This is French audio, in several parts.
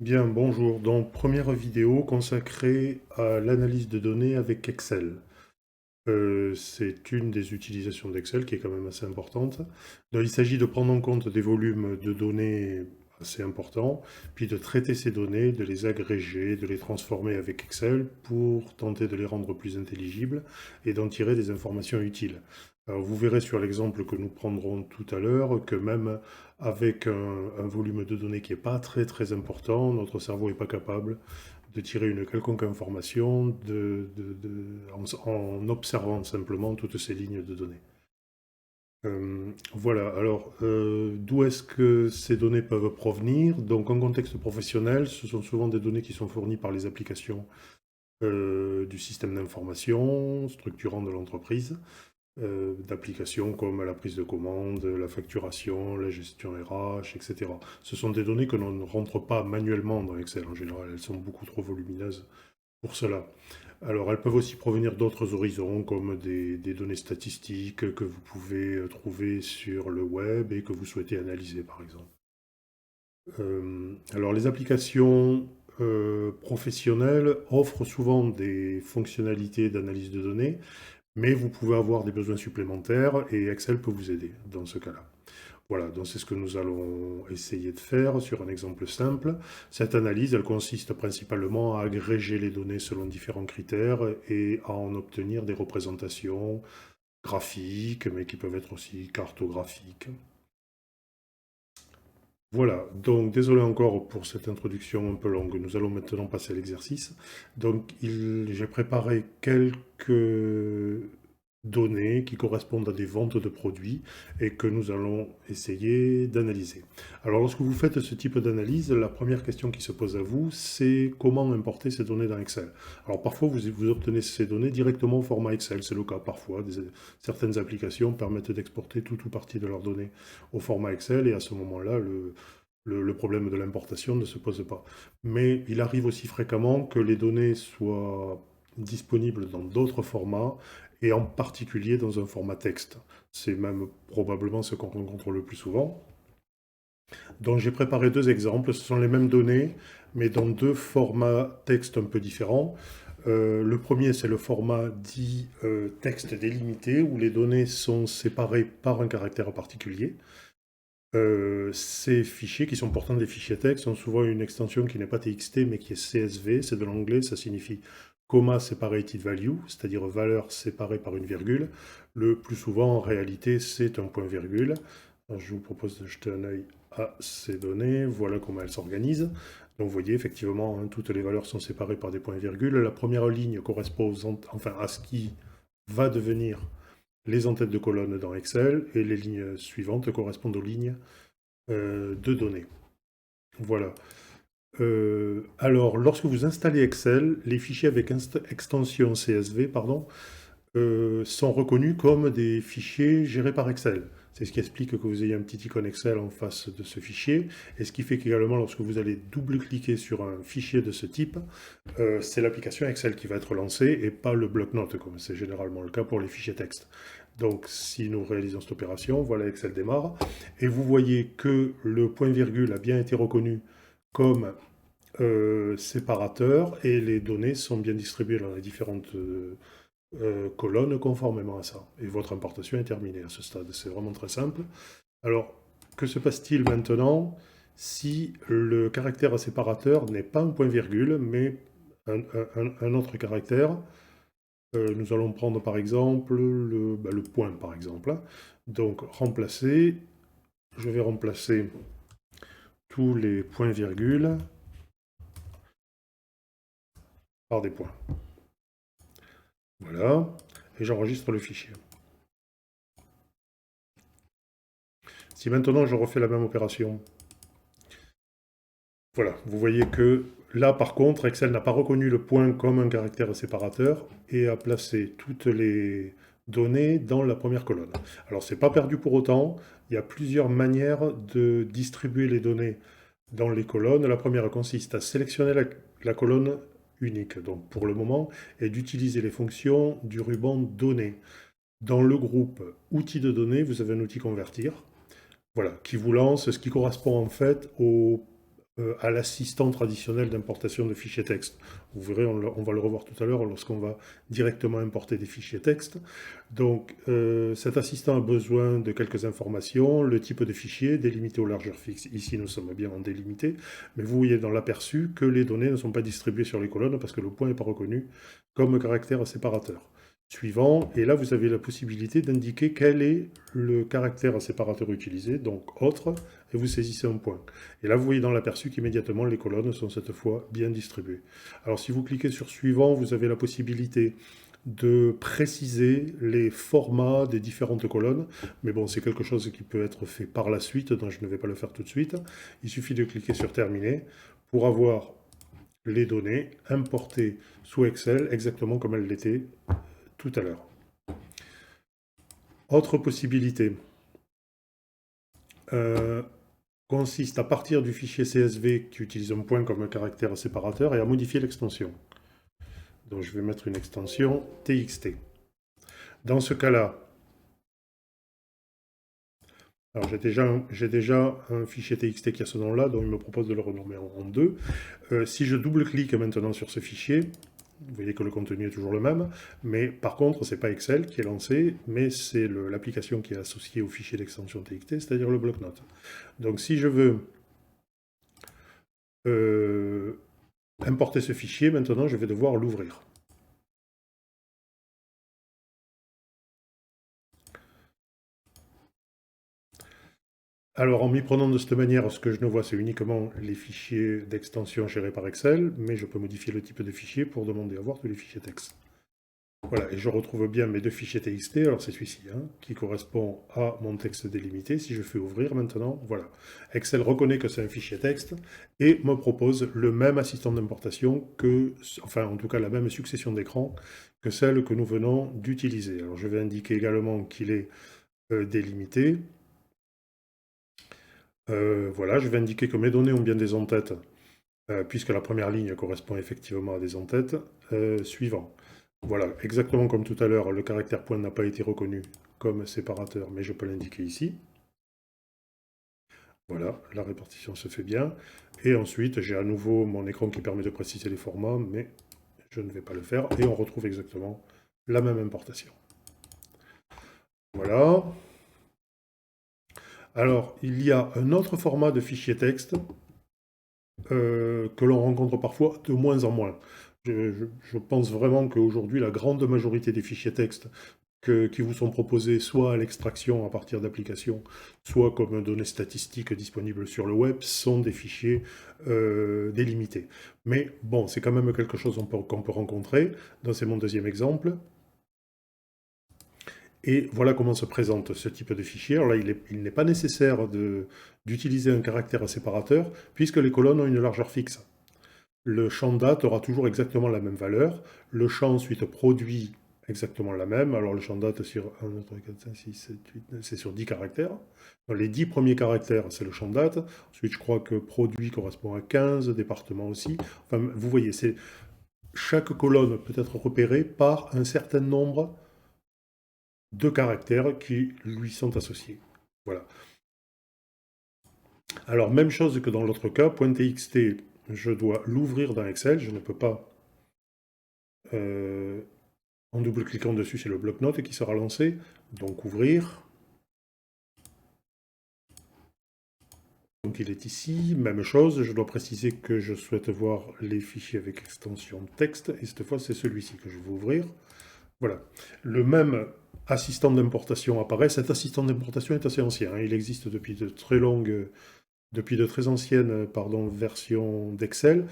Bien, bonjour. Donc, première vidéo consacrée à l'analyse de données avec Excel. C'est une des utilisations d'Excel qui est quand même assez importante. Donc, il s'agit de prendre en compte des volumes de données assez importants, puis de traiter ces données, de les agréger, de les transformer avec Excel pour tenter de les rendre plus intelligibles et d'en tirer des informations utiles. Alors, vous verrez sur l'exemple que nous prendrons tout à l'heure que même avec un volume de données qui n'est pas très important, notre cerveau n'est pas capable de tirer une quelconque information en observant simplement toutes ces lignes de données. Voilà, alors d'où est-ce que ces données peuvent provenir? Donc en contexte professionnel, ce sont souvent des données qui sont fournies par les applications du système d'information structurant de l'entreprise, d'applications comme la prise de commande, la facturation, la gestion RH, etc. Ce sont des données que l'on ne rentre pas manuellement dans Excel en général, elles sont beaucoup trop volumineuses pour cela. Alors, elles peuvent aussi provenir d'autres horizons, comme des données statistiques que vous pouvez trouver sur le web et que vous souhaitez analyser, par exemple. Alors, les applications professionnelles offrent souvent des fonctionnalités d'analyse de données, mais vous pouvez avoir des besoins supplémentaires et Excel peut vous aider dans ce cas-là. Voilà, donc c'est ce que nous allons essayer de faire sur un exemple simple. Cette analyse, elle consiste principalement à agréger les données selon différents critères et à en obtenir des représentations graphiques, mais qui peuvent être aussi cartographiques. Voilà, donc désolé encore pour cette introduction un peu longue. Nous allons maintenant passer à l'exercice. Donc j'ai préparé quelques données qui correspondent à des ventes de produits et que nous allons essayer d'analyser. Alors lorsque vous faites ce type d'analyse, la première question qui se pose à vous, c'est comment importer ces données dans Excel. Alors parfois vous obtenez ces données directement au format Excel, c'est le cas parfois. Certaines applications permettent d'exporter tout ou partie de leurs données au format Excel et à ce moment-là, le problème de l'importation ne se pose pas. Mais il arrive aussi fréquemment que les données soient disponibles dans d'autres formats et en particulier dans un format texte. C'est même probablement ce qu'on rencontre le plus souvent. Donc j'ai préparé deux exemples, ce sont les mêmes données, mais dans deux formats texte un peu différents. Le premier, c'est le format dit texte délimité, où les données sont séparées par un caractère particulier. Ces fichiers qui sont pourtant des fichiers texte ont souvent une extension qui n'est pas TXT mais qui est CSV, c'est de l'anglais, ça signifie comma separated value, c'est-à-dire valeur séparée par une virgule. Le plus souvent en réalité c'est un point virgule. Alors, je vous propose de jeter un œil à ces données, voilà comment elles s'organisent. Donc vous voyez effectivement hein, toutes les valeurs sont séparées par des points virgules. La première ligne correspond enfin, à ce qui va devenir les en-têtes de colonne dans Excel et les lignes suivantes correspondent aux lignes de données. Voilà. Alors, lorsque vous installez Excel, les fichiers avec extension CSV pardon, sont reconnus comme des fichiers gérés par Excel. C'est ce qui explique que vous ayez un petit icône Excel en face de ce fichier, et ce qui fait qu'également, lorsque vous allez double-cliquer sur un fichier de ce type, c'est l'application Excel qui va être lancée, et pas le bloc-notes, comme c'est généralement le cas pour les fichiers texte. Donc, si nous réalisons cette opération, voilà, Excel démarre, et vous voyez que le point-virgule a bien été reconnu comme séparateur, et les données sont bien distribuées dans les différentes colonne conformément à ça. Et votre importation est terminée à ce stade. C'est vraiment très simple. Alors, que se passe-t-il maintenant si le caractère séparateur n'est pas un point-virgule, mais un autre caractère? Nous allons prendre par exemple le point, par exemple. Donc, remplacer, je vais remplacer tous les points-virgules par des points. Voilà, et j'enregistre le fichier. Si maintenant je refais la même opération, voilà, vous voyez que là, par contre, Excel n'a pas reconnu le point comme un caractère séparateur et a placé toutes les données dans la première colonne. Alors, c'est pas perdu pour autant. Il y a plusieurs manières de distribuer les données dans les colonnes. La première consiste à sélectionner la colonne unique, donc pour le moment, et d'utiliser les fonctions du ruban Données. Dans le groupe Outils de données, vous avez un outil Convertir, voilà, qui vous lance ce qui correspond en fait au à l'assistant traditionnel d'importation de fichiers texte. Vous verrez, on va le revoir tout à l'heure lorsqu'on va directement importer des fichiers texte. Donc cet assistant a besoin de quelques informations, le type de fichier délimité aux largeurs fixes. Ici nous sommes bien en délimité, mais vous voyez dans l'aperçu que les données ne sont pas distribuées sur les colonnes parce que le point n'est pas reconnu comme caractère séparateur. Suivant, et là vous avez la possibilité d'indiquer quel est le caractère séparateur utilisé, donc autre, et vous saisissez un point. Et là vous voyez dans l'aperçu qu'immédiatement les colonnes sont cette fois bien distribuées. Alors si vous cliquez sur suivant, vous avez la possibilité de préciser les formats des différentes colonnes, mais bon c'est quelque chose qui peut être fait par la suite, donc je ne vais pas le faire tout de suite. Il suffit de cliquer sur terminer pour avoir les données importées sous Excel exactement comme elles l'étaient tout à l'heure. Autre possibilité consiste à partir du fichier CSV qui utilise un point comme un caractère séparateur et à modifier l'extension. Donc je vais mettre une extension TXT. Dans ce cas-là, alors j'ai déjà un fichier TXT qui a ce nom-là, donc il me propose de le renommer en 2. Si je double-clique maintenant sur ce fichier, vous voyez que le contenu est toujours le même, mais par contre, ce n'est pas Excel qui est lancé, mais c'est l'application qui est associée au fichier d'extension TXT, c'est-à-dire le bloc-notes. Donc si je veux importer ce fichier, maintenant je vais devoir l'ouvrir. Alors en m'y prenant de cette manière, ce que je ne vois, c'est uniquement les fichiers d'extension gérés par Excel, mais je peux modifier le type de fichier pour demander à voir tous les fichiers texte. Voilà, et je retrouve bien mes deux fichiers TXT, alors c'est celui-ci, hein, qui correspond à mon texte délimité. Si je fais ouvrir maintenant, voilà. Excel reconnaît que c'est un fichier texte et me propose le même assistant d'importation que, enfin en tout cas la même succession d'écrans que celle que nous venons d'utiliser. Alors je vais indiquer également qu'il est délimité. Voilà, je vais indiquer que mes données ont bien des en-têtes, puisque la première ligne correspond effectivement à des en-têtes. Suivant. Voilà, exactement comme tout à l'heure, le caractère point n'a pas été reconnu comme séparateur, mais je peux l'indiquer ici. Voilà, la répartition se fait bien. Et ensuite, j'ai à nouveau mon écran qui permet de préciser les formats, mais je ne vais pas le faire. Et on retrouve exactement la même importation. Voilà. Alors, il y a un autre format de fichier texte que l'on rencontre parfois de moins en moins. Je pense vraiment qu'aujourd'hui, la grande majorité des fichiers texte qui vous sont proposés soit à l'extraction à partir d'applications, soit comme données statistiques disponibles sur le web, sont des fichiers délimités. Mais bon, c'est quand même quelque chose qu'on peut rencontrer. Donc c'est mon deuxième exemple. Et voilà comment se présente ce type de fichier. Alors là, il n'est pas nécessaire d'utiliser un caractère séparateur, puisque les colonnes ont une largeur fixe. Le champ date aura toujours exactement la même valeur. Le champ ensuite produit exactement la même. Alors le champ date sur 1, 2, 3, 4, 5, 6, 7, 8, 9, c'est sur 10 caractères. Dans les 10 premiers caractères, c'est le champ date. Ensuite, je crois que produit correspond à 15, département aussi. Enfin, vous voyez, chaque colonne peut être repérée par un certain nombre de caractères qui lui sont associés. Voilà. Alors, même chose que dans l'autre cas, .txt, je dois l'ouvrir dans Excel, je ne peux pas, en double-cliquant dessus, c'est le bloc-notes qui sera lancé, donc ouvrir. Donc il est ici, même chose, je dois préciser que je souhaite voir les fichiers avec extension texte, et cette fois c'est celui-ci que je vais ouvrir. Voilà, le même assistant d'importation apparaît. Cet assistant d'importation est assez ancien, hein. Il existe depuis de très anciennes versions d'Excel.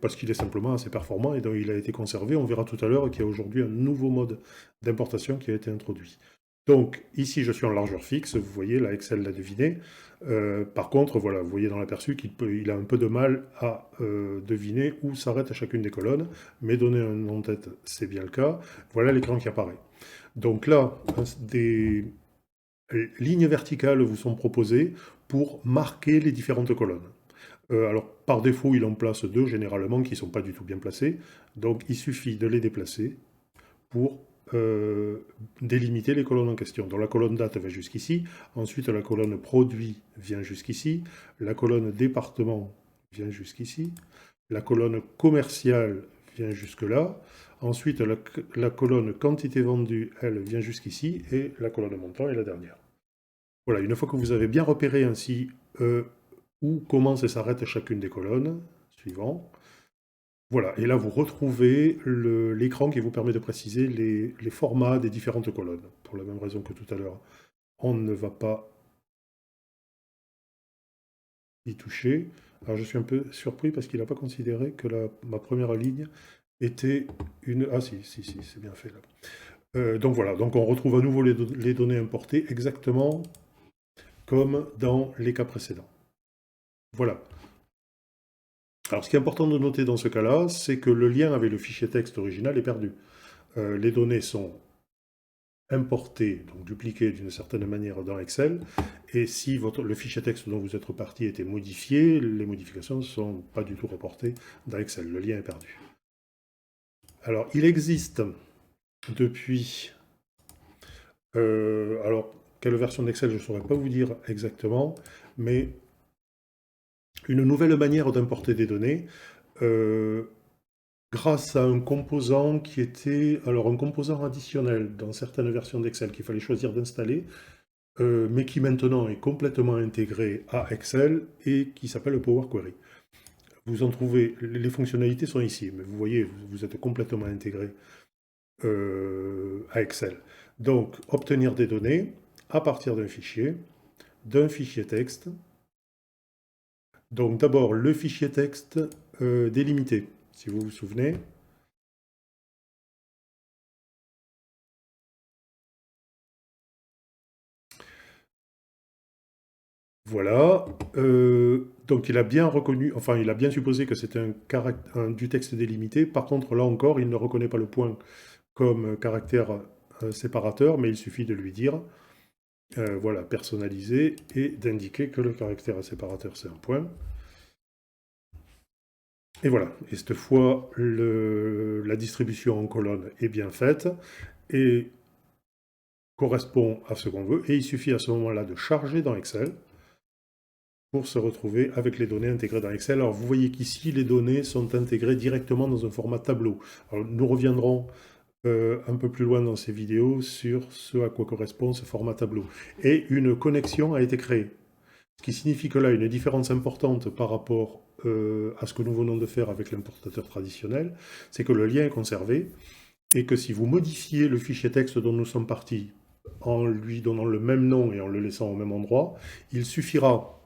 Parce qu'il est simplement assez performant et donc il a été conservé. On verra tout à l'heure qu'il y a aujourd'hui un nouveau mode d'importation qui a été introduit. Donc ici je suis en largeur fixe, vous voyez, là Excel l'a deviné. Par contre, voilà, vous voyez dans l'aperçu qu'il a un peu de mal à deviner où s'arrête à chacune des colonnes, mais donner un nom de tête, c'est bien le cas. Voilà l'écran qui apparaît. Donc là, des lignes verticales vous sont proposées pour marquer les différentes colonnes. Alors, par défaut, il en place deux, généralement, qui ne sont pas du tout bien placés. Donc, il suffit de les déplacer pour délimiter les colonnes en question. Donc la colonne date va jusqu'ici, ensuite la colonne produit vient jusqu'ici, la colonne département vient jusqu'ici, la colonne commerciale vient jusque-là, ensuite la colonne quantité vendue, elle, vient jusqu'ici, et la colonne montant est la dernière. Voilà, une fois que vous avez bien repéré ainsi où commence et s'arrête chacune des colonnes, suivant, voilà, et là vous retrouvez l'écran qui vous permet de préciser les formats des différentes colonnes. Pour la même raison que tout à l'heure, on ne va pas y toucher. Alors je suis un peu surpris parce qu'il n'a pas considéré que ma première ligne était une... Ah si, c'est bien fait là. Donc voilà, donc on retrouve à nouveau les données importées exactement comme dans les cas précédents. Voilà. Alors ce qui est important de noter dans ce cas-là, c'est que le lien avec le fichier texte original est perdu. Les données sont importées, donc dupliquées d'une certaine manière dans Excel, et si le fichier texte dont vous êtes reparti était modifié, les modifications ne sont pas du tout reportées dans Excel, le lien est perdu. Alors il existe depuis... alors, quelle version d'Excel, je ne saurais pas vous dire exactement, mais une nouvelle manière d'importer des données, grâce à un composant qui était, alors un composant additionnel dans certaines versions d'Excel qu'il fallait choisir d'installer, mais qui maintenant est complètement intégré à Excel et qui s'appelle Power Query. Vous en trouvez, les fonctionnalités sont ici, mais vous voyez, vous êtes complètement intégré à Excel. Donc, obtenir des données à partir d'un fichier texte. Donc d'abord, le fichier texte délimité, si vous vous souvenez. Voilà. Donc il a bien reconnu, enfin il a bien supposé que c'était du texte délimité. Par contre, là encore, il ne reconnaît pas le point comme caractère séparateur, mais il suffit de lui dire, voilà, personnaliser, et d'indiquer que le caractère séparateur, c'est un point. Et voilà. Et cette fois, la distribution en colonne est bien faite, et correspond à ce qu'on veut, et il suffit à ce moment-là de charger dans Excel pour se retrouver avec les données intégrées dans Excel. Alors vous voyez qu'ici, les données sont intégrées directement dans un format tableau. Alors, nous reviendrons un peu plus loin dans ces vidéos sur ce à quoi correspond ce format tableau. Et une connexion a été créée. Ce qui signifie que là, une différence importante par rapport à ce que nous venons de faire avec l'importateur traditionnel, c'est que le lien est conservé, et que si vous modifiez le fichier texte dont nous sommes partis, en lui donnant le même nom et en le laissant au même endroit, il suffira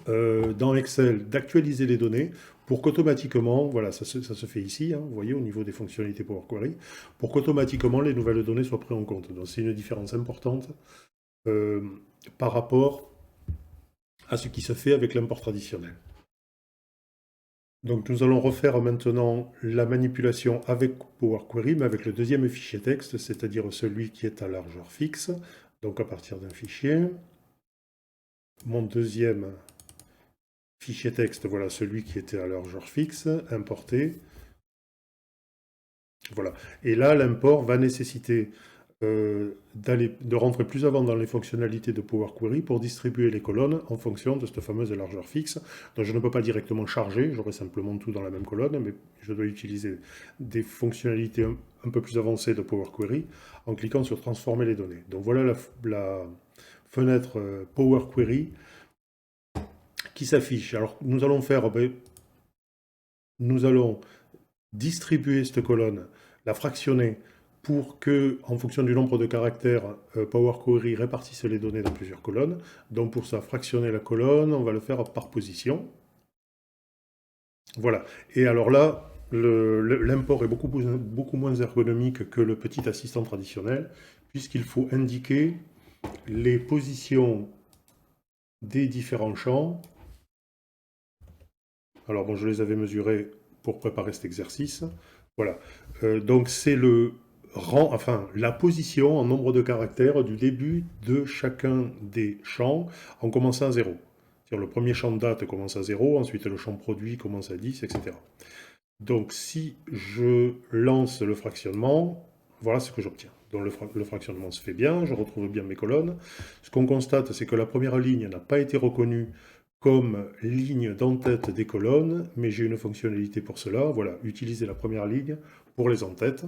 dans Excel d'actualiser les données pour qu'automatiquement, voilà, ça se fait ici, hein, vous voyez, au niveau des fonctionnalités Power Query, pour qu'automatiquement les nouvelles données soient prises en compte. Donc c'est une différence importante par rapport à ce qui se fait avec l'import traditionnel. Donc nous allons refaire maintenant la manipulation avec Power Query, mais avec le deuxième fichier texte, c'est-à-dire celui qui est à largeur fixe. Donc à partir d'un fichier, mon deuxième fichier texte, voilà celui qui était à largeur fixe, importé. Voilà. Et là, l'import va nécessiter de rentrer plus avant dans les fonctionnalités de Power Query pour distribuer les colonnes en fonction de cette fameuse largeur fixe. Donc je ne peux pas directement charger, j'aurai simplement tout dans la même colonne, mais je dois utiliser des fonctionnalités un peu plus avancées de Power Query en cliquant sur transformer les données. Donc voilà la fenêtre Power Query qui s'affiche. Alors nous allons faire, nous allons distribuer cette colonne, la fractionner pour que, en fonction du nombre de caractères, Power Query répartisse les données dans plusieurs colonnes. Donc pour ça, fractionner la colonne, on va le faire par position. Voilà. Et alors là, l'import est beaucoup moins ergonomique que le petit assistant traditionnel, puisqu'il faut indiquer les positions des différents champs. Alors bon, je les avais mesurés pour préparer cet exercice. Voilà. Donc c'est le rang, enfin la position en nombre de caractères du début de chacun des champs en commençant à 0. C'est-à-dire le premier champ de date commence à 0, ensuite le champ produit commence à 10, etc. Donc si je lance le fractionnement, Voilà ce que j'obtiens. Donc le fractionnement se fait bien, je retrouve bien mes colonnes. Ce qu'on constate, c'est que la première ligne n'a pas été reconnue comme ligne d'en-tête des colonnes, mais j'ai une fonctionnalité pour cela. Voilà, utiliser la première ligne pour les en-têtes.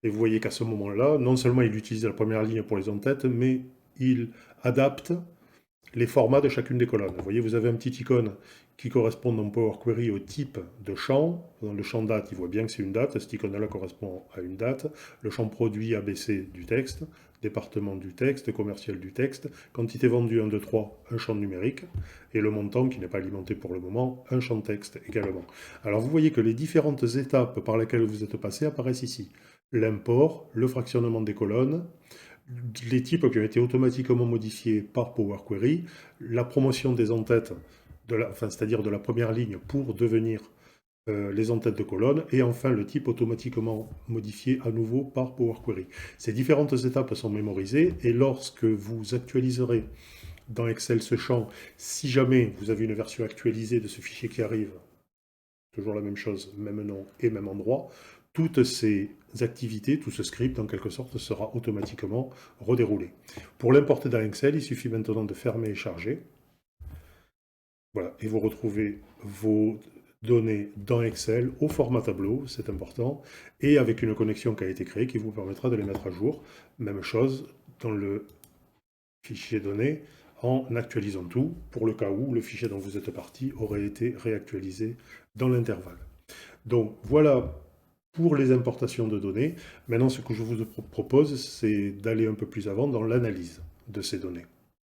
Et vous voyez qu'à ce moment-là, non seulement il utilise la première ligne pour les en-têtes, mais il adapte les formats de chacune des colonnes. Vous voyez, vous avez un petit icône qui correspond dans Power Query au type de champ. Dans le champ date, il voit bien que c'est une date. Cet icône-là correspond à une date. Le champ produit ABC du texte, département du texte, commercial du texte, quantité vendue 1, 2, 3, un champ numérique, et le montant qui n'est pas alimenté pour le moment, un champ texte également. Alors vous voyez que les différentes étapes par lesquelles vous êtes passé apparaissent ici. L'import, le fractionnement des colonnes, les types qui ont été automatiquement modifiés par Power Query, la promotion des en-têtes, c'est-à-dire de la première ligne pour devenir les en-têtes de colonne, et enfin le type automatiquement modifié à nouveau par Power Query. Ces différentes étapes sont mémorisées, et lorsque vous actualiserez dans Excel ce champ, si jamais vous avez une version actualisée de ce fichier qui arrive, toujours la même chose, même nom et même endroit, toutes ces activités, tout ce script, en quelque sorte, sera automatiquement redéroulé. Pour l'importer dans Excel, il suffit maintenant de fermer et charger. Voilà, et vous retrouvez vos données dans Excel au format tableau, c'est important, et avec une connexion qui a été créée qui vous permettra de les mettre à jour. Même chose dans le fichier données, en actualisant tout, pour le cas où le fichier dont vous êtes parti aurait été réactualisé dans l'intervalle. Donc voilà pour les importations de données. Maintenant, ce que je vous propose, c'est d'aller un peu plus avant dans l'analyse de ces données.